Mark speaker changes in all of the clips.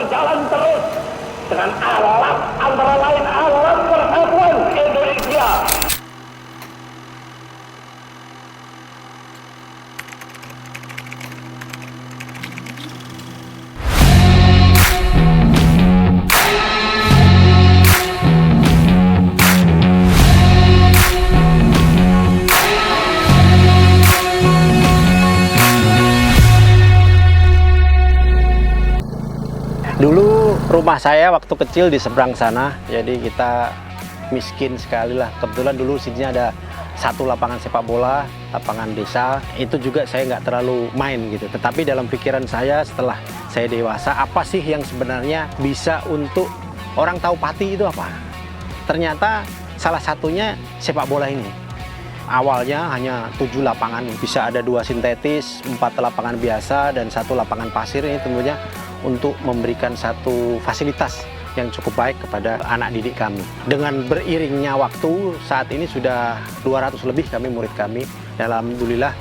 Speaker 1: berjalan terus dengan alat antara lain alat persatuan Indonesia.
Speaker 2: Dulu rumah saya waktu kecil di seberang sana, jadi kita miskin sekali lah. Kebetulan dulu sini ada satu lapangan sepak bola, lapangan desa. Itu juga saya nggak terlalu main gitu. Tetapi dalam pikiran saya setelah saya dewasa, apa sih yang sebenarnya bisa untuk orang tahu Pati itu apa? Ternyata salah satunya sepak bola ini. Awalnya hanya 7 lapangan, bisa ada 2 sintetis, 4 lapangan biasa, dan 1 lapangan pasir. Ini tentunya untuk memberikan satu fasilitas yang cukup baik kepada anak didik kami. Dengan beriringnya waktu, saat ini sudah 200 lebih murid kami. Dan alhamdulillah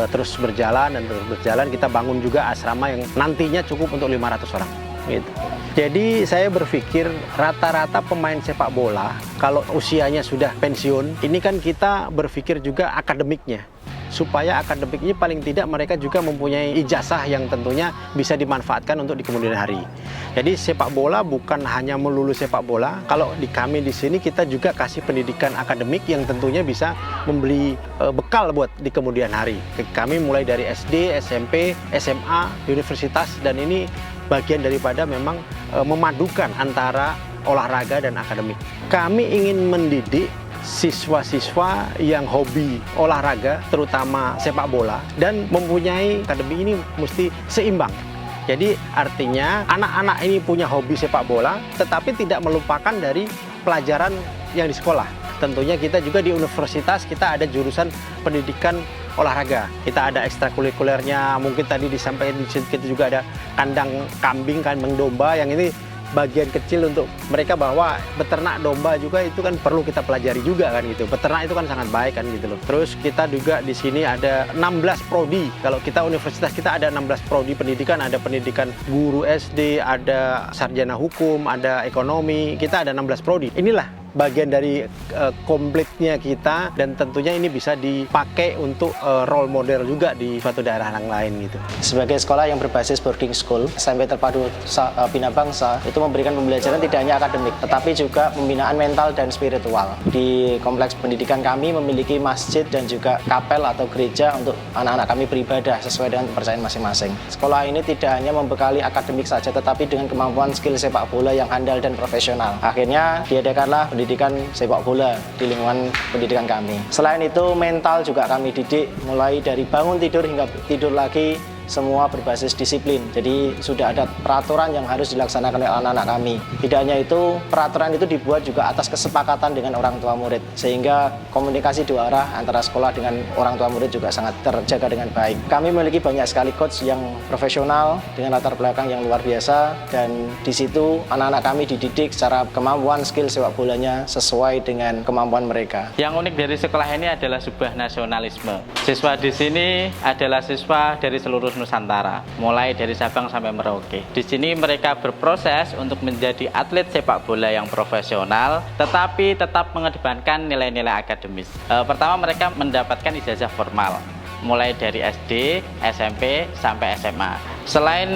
Speaker 2: terus berjalan dan terus berjalan. Kita bangun juga asrama yang nantinya cukup untuk 500 orang. Gitu. Jadi saya berpikir rata-rata pemain sepak bola kalau usianya sudah pensiun, ini kan kita berpikir juga akademiknya. Supaya akademiknya paling tidak mereka juga mempunyai ijazah yang tentunya bisa dimanfaatkan untuk di kemudian hari. Jadi sepak bola bukan hanya melulu sepak bola. Kalau di kami di sini kita juga kasih pendidikan akademik yang tentunya bisa memberi bekal buat di kemudian hari. Kami mulai dari SD, SMP, SMA, universitas, dan ini bagian daripada memang memadukan antara olahraga dan akademik. Kami ingin mendidik siswa-siswa yang hobi olahraga, terutama sepak bola, dan mempunyai akademi ini mesti seimbang. Jadi artinya anak-anak ini punya hobi sepak bola, tetapi tidak melupakan dari pelajaran yang di sekolah. Tentunya kita juga di universitas, kita ada jurusan pendidikan olahraga. Kita ada ekstrakurikulernya, mungkin tadi disampaikan di sini kita juga ada kandang kambing, kandang domba, yang ini bagian kecil untuk mereka bahwa beternak domba juga itu kan perlu kita pelajari juga kan gitu. Beternak itu kan sangat baik kan gitu loh. Terus kita juga di sini ada 16 prodi. Kalau kita universitas kita ada 16 prodi pendidikan, ada pendidikan guru SD, ada sarjana hukum, ada ekonomi. Kita ada 16 prodi. Inilah bagian dari komplitnya kita, dan tentunya ini bisa dipakai untuk role model juga di suatu daerah yang lain gitu.
Speaker 3: Sebagai sekolah yang berbasis boarding school, SMP Terpadu Bina Bangsa itu memberikan pembelajaran tidak hanya akademik, tetapi juga pembinaan mental dan spiritual. Di kompleks pendidikan kami memiliki masjid dan juga kapel atau gereja untuk anak-anak kami beribadah sesuai dengan kepercayaan masing-masing. Sekolah ini tidak hanya membekali akademik saja, tetapi dengan kemampuan skill sepak bola yang handal dan profesional. Akhirnya diadakanlah pendidikan sepak bola di lingkungan pendidikan kami. Selain itu, mental juga kami didik mulai dari bangun tidur hingga tidur lagi, semua berbasis disiplin. Jadi sudah ada peraturan yang harus dilaksanakan oleh anak-anak kami. Tidak hanya itu, peraturan itu dibuat juga atas kesepakatan dengan orang tua murid, sehingga komunikasi dua arah antara sekolah dengan orang tua murid juga sangat terjaga dengan baik. Kami memiliki banyak sekali coach yang profesional dengan latar belakang yang luar biasa, dan di situ anak-anak kami dididik secara kemampuan skill sepak bolanya sesuai dengan kemampuan mereka.
Speaker 4: Yang unik dari sekolah ini adalah sebuah nasionalisme. Siswa di sini adalah siswa dari seluruh Nusantara, mulai dari Sabang sampai Merauke. Di sini mereka berproses untuk menjadi atlet sepak bola yang profesional, tetapi tetap mengedepankan nilai-nilai akademis. Pertama, mereka mendapatkan ijazah formal, mulai dari SD, SMP, sampai SMA. Selain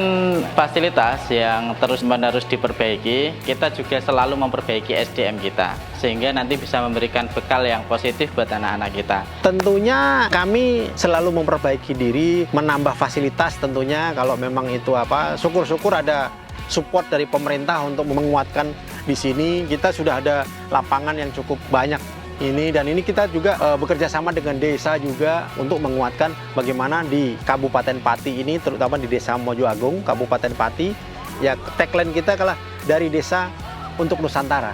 Speaker 4: fasilitas yang terus-menerus diperbaiki, kita juga selalu memperbaiki SDM kita, sehingga nanti bisa memberikan bekal yang positif buat anak-anak kita.
Speaker 2: Tentunya kami selalu memperbaiki diri, menambah fasilitas tentunya kalau memang itu syukur-syukur ada support dari pemerintah untuk menguatkan di sini. Kita sudah ada lapangan yang cukup banyak ini, dan ini kita juga bekerja sama dengan desa juga untuk menguatkan bagaimana di Kabupaten Pati ini, terutama di Desa Mojo Agung, Kabupaten Pati, ya tagline kita adalah dari desa untuk Nusantara.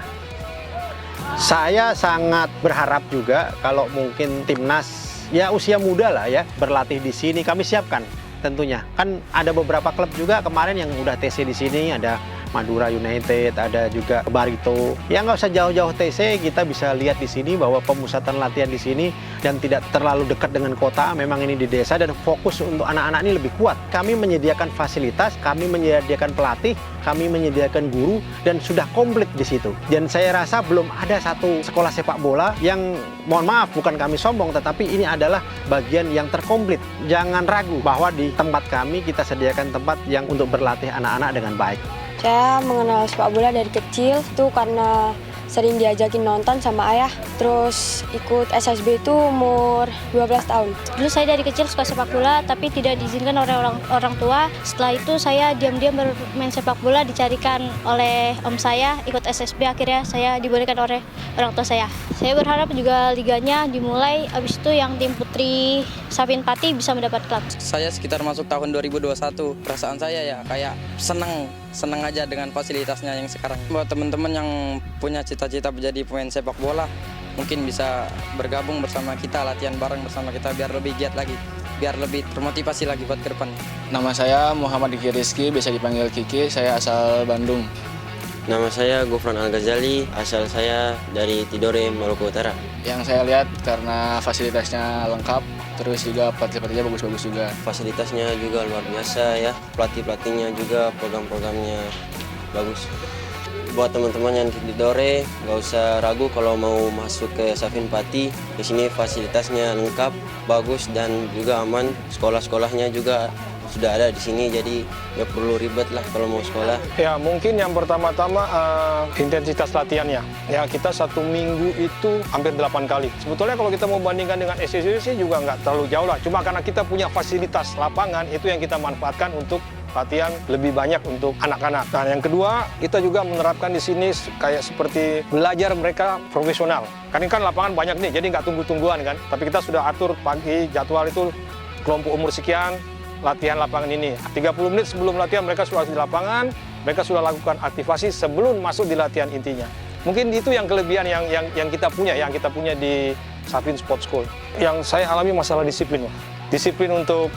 Speaker 2: Saya sangat berharap juga kalau mungkin timnas ya usia muda lah ya berlatih di sini, kami siapkan tentunya. Kan ada beberapa klub juga kemarin yang udah TC di sini, ada Madura United, ada juga Barito. Ya nggak usah jauh-jauh TC, kita bisa lihat di sini bahwa pemusatan latihan di sini dan tidak terlalu dekat dengan kota. Memang ini di desa dan fokus untuk anak-anak ini lebih kuat. Kami menyediakan fasilitas, kami menyediakan pelatih, kami menyediakan guru dan sudah komplit di situ. Dan saya rasa belum ada satu sekolah sepak bola yang, mohon maaf, bukan kami sombong, tetapi ini adalah bagian yang terkomplit. Jangan ragu bahwa di tempat kami kita sediakan tempat yang untuk berlatih anak-anak dengan baik.
Speaker 5: Saya mengenal sepak bola dari kecil itu karena sering diajakin nonton sama ayah. Terus ikut SSB itu umur 12 tahun.
Speaker 6: Dulu saya dari kecil suka sepak bola tapi tidak diizinkan oleh orang tua. Setelah itu saya diam-diam bermain sepak bola, dicarikan oleh om saya, ikut SSB, akhirnya saya dibolehkan oleh orang tua saya. Saya berharap juga liganya dimulai, habis itu yang tim putri Safin Pati bisa mendapat klub.
Speaker 7: Saya sekitar masuk tahun 2021. Perasaan saya ya kayak senang aja dengan fasilitasnya yang sekarang. Buat teman-teman yang punya cita-cita menjadi pemain sepak bola, mungkin bisa bergabung bersama kita, latihan bareng bersama kita biar lebih giat lagi, biar lebih termotivasi lagi buat ke depan.
Speaker 8: Nama saya Muhammad Diki Rizky, biasa dipanggil Kiki, saya asal Bandung.
Speaker 9: Nama saya Gufran Al-Ghazali, asal saya dari Tidore, Maluku Utara.
Speaker 8: Yang saya lihat karena fasilitasnya lengkap, terus juga pelatih-pelatihnya bagus-bagus juga.
Speaker 9: Fasilitasnya juga luar biasa ya, pelatih-pelatihnya juga, program-programnya bagus. Buat teman-teman yang di Tidore, nggak usah ragu kalau mau masuk ke Safin Pati. Di sini fasilitasnya lengkap, bagus dan juga aman. Sekolah-sekolahnya juga sudah ada di sini, jadi nggak perlu ribet lah kalau mau sekolah.
Speaker 1: Ya mungkin yang pertama-tama intensitas latihannya. Ya kita 1 minggu itu hampir 8 kali. Sebetulnya kalau kita mau bandingkan dengan SSC juga nggak terlalu jauh lah. Cuma karena kita punya fasilitas lapangan itu yang kita manfaatkan untuk latihan lebih banyak untuk anak-anak. Nah yang kedua, kita juga menerapkan di sini kayak seperti belajar mereka profesional. Karena kan lapangan banyak nih, jadi nggak tunggu-tungguan kan. Tapi kita sudah atur pagi jadwal itu kelompok umur sekian, latihan lapangan ini. 30 menit sebelum latihan mereka sudah di lapangan, mereka sudah lakukan aktivasi sebelum masuk di latihan intinya. Mungkin itu yang kelebihan yang kita punya di Safin Sports School. Yang saya alami masalah disiplin, disiplin untuk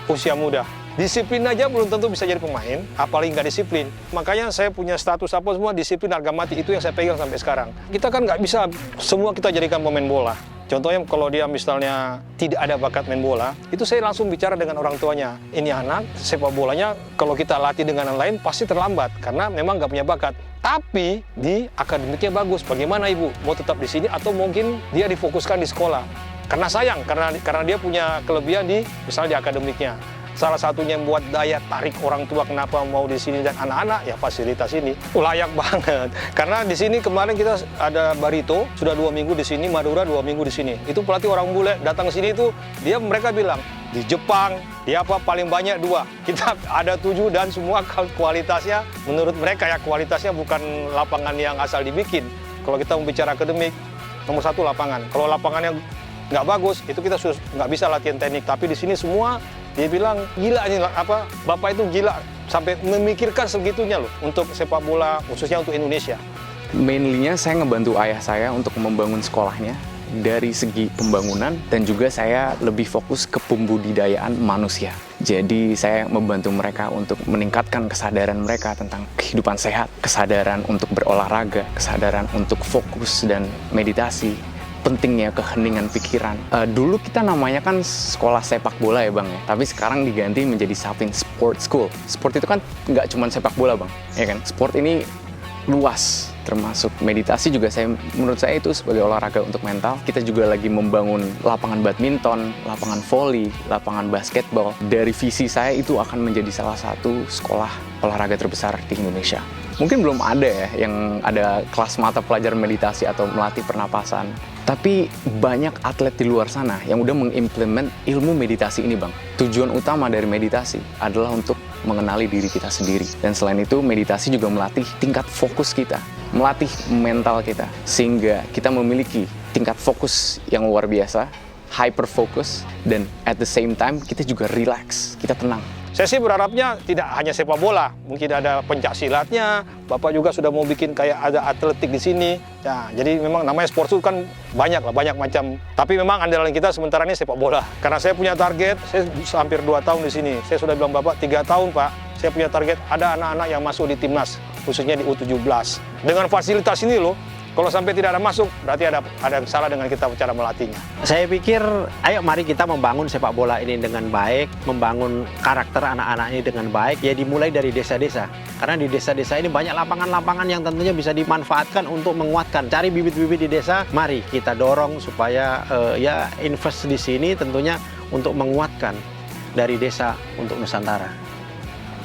Speaker 1: usia muda. Disiplin aja belum tentu bisa jadi pemain, apalagi nggak disiplin. Makanya saya punya status apa semua, disiplin harga mati, itu yang saya pegang sampai sekarang. Kita kan nggak bisa semua kita jadikan pemain bola. Contohnya kalau dia misalnya tidak ada bakat main bola, itu saya langsung bicara dengan orang tuanya. Ini anak sepak bolanya kalau kita latih dengan yang lain pasti terlambat karena memang nggak punya bakat. Tapi di akademiknya bagus. Bagaimana ibu? Mau tetap di sini atau mungkin dia difokuskan di sekolah? Karena sayang, karena dia punya kelebihan di misalnya di akademiknya. Salah satunya yang buat daya tarik orang tua kenapa mau di sini dan anak-anak ya fasilitas ini layak banget. Karena di sini kemarin kita ada Barito sudah 2 minggu di sini, Madura 2 minggu di sini. Itu pelatih orang bule datang ke sini itu mereka bilang di Jepang dia paling banyak 2. Kita ada 7 dan semua kualitasnya menurut mereka ya kualitasnya bukan lapangan yang asal dibikin. Kalau kita membicara akademik nomor 1 lapangan. Kalau lapangannya nggak bagus itu kita sudah nggak bisa latihan teknik. Tapi di sini semua dia bilang, gila ini Bapak itu gila sampai memikirkan segitunya loh untuk sepak bola khususnya untuk Indonesia.
Speaker 10: Mainly-nya saya ngebantu ayah saya untuk membangun sekolahnya dari segi pembangunan dan juga saya lebih fokus ke pembudidayaan manusia. Jadi saya membantu mereka untuk meningkatkan kesadaran mereka tentang kehidupan sehat, kesadaran untuk berolahraga, kesadaran untuk fokus dan meditasi. Pentingnya keheningan pikiran. Dulu kita namanya kan sekolah sepak bola ya bang ya, tapi sekarang diganti menjadi Safin Sports School. Sport itu kan nggak cuma sepak bola bang, ya kan? Sport ini luas, termasuk meditasi juga menurut saya itu sebagai olahraga untuk mental. Kita juga lagi membangun lapangan badminton, lapangan voli, lapangan basketball. Dari visi saya itu akan menjadi salah satu sekolah olahraga terbesar di Indonesia. Mungkin belum ada ya yang ada kelas mata pelajaran meditasi atau melatih pernapasan. Tapi banyak atlet di luar sana yang udah mengimplement ilmu meditasi ini bang. Tujuan utama dari meditasi adalah untuk mengenali diri kita sendiri. Dan selain itu meditasi juga melatih tingkat fokus kita, melatih mental kita. Sehingga kita memiliki tingkat fokus yang luar biasa, hyper focus, dan at the same time kita juga relax, kita tenang.
Speaker 1: Saya sih berharapnya tidak hanya sepak bola, mungkin ada pencaksilatnya. Bapak juga sudah mau bikin kayak ada atletik di sini. Ya, jadi memang namanya sport itu kan banyak macam. Tapi memang andalan kita sementara ini sepak bola. Karena saya punya target, saya hampir 2 tahun di sini. Saya sudah bilang Bapak 3 tahun Pak, saya punya target ada anak-anak yang masuk di timnas khususnya di U17. Dengan fasilitas ini loh, kalau sampai tidak ada masuk, berarti ada yang salah dengan kita cara melatihnya.
Speaker 2: Saya pikir, ayo mari kita membangun sepak bola ini dengan baik, membangun karakter anak-anak ini dengan baik, ya dimulai dari desa-desa. Karena di desa-desa ini banyak lapangan-lapangan yang tentunya bisa dimanfaatkan untuk menguatkan. Cari bibit-bibit di desa, mari kita dorong supaya ya invest di sini tentunya untuk menguatkan dari desa untuk Nusantara.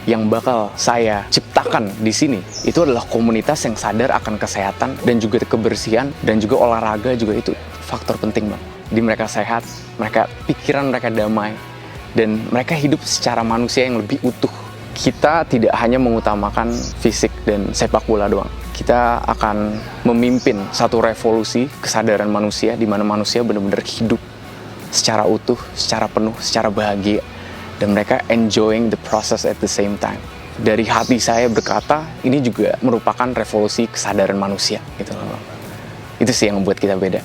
Speaker 10: Yang bakal saya ciptakan di sini itu adalah komunitas yang sadar akan kesehatan dan juga kebersihan dan juga olahraga juga itu faktor penting, Bang. Jadi mereka sehat, mereka pikiran mereka damai, dan mereka hidup secara manusia yang lebih utuh. Kita tidak hanya mengutamakan fisik dan sepak bola doang. Kita akan memimpin satu revolusi kesadaran manusia di mana manusia benar-benar hidup secara utuh, secara penuh, secara bahagia. Dan mereka enjoying the process at the same time. Dari hati saya berkata, ini juga merupakan revolusi kesadaran manusia gitu loh. Itu sih yang membuat kita beda.